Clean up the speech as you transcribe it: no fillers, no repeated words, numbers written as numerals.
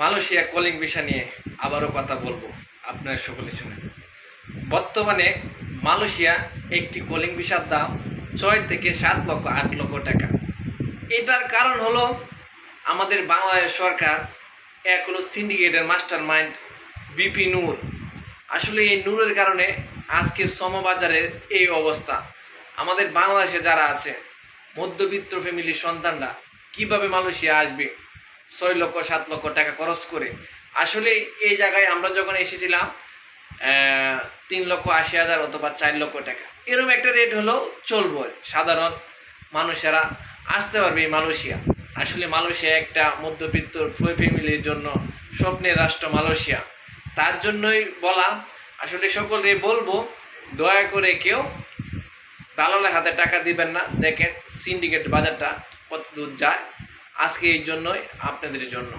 Malaysia calling visa নিয়ে আবারও কথা বলবো, আপনারা সকলে শুনেন। বর্তমানে মালয়েশিয়া একটি কলিং ভিসার দাম 6 থেকে 7 লক্ষ 8 লক্ষ টাকা। এটার কারণ হলো আমাদের বাংলাদেশ সরকার, এক হলো সিন্ডিকেটের মাস্টার মাইন্ড বিপি নূর। আসলে এই নূরের কারণে আজকে শ্রমবাজারের এই অবস্থা। আমাদের বাংলাদেশে যারা আছে মধ্যবিত্ত ফ্যামিলির সন্তানরা কিভাবে মালয়েশিয়া আসবে 6 লক্ষ 7 লক্ষ টাকা খরচ করে। আসলে এই জায়গায় আমরা যখন এসেছিলাম 3,80,000 অথবা 4 লক্ষ টাকা, এরকম একটা রেট হলেও চলবে, সাধারণ মানুষেরা আসতে পারবে এই মালয়েশিয়া। আসলে মালয়েশিয়া একটা মধ্যবিত্ত ফ্যামিলির জন্য স্বপ্নের রাষ্ট্র মালয়েশিয়া। তার জন্যই বলা, আসলে সকলে বলবো দয়া করে কেউ দালালের হাতে টাকা দিবেন না। দেখেন সিন্ডিকেট বাজারটা কত দূর যায়, আজকে এই জন্যই আপনাদের জন্য।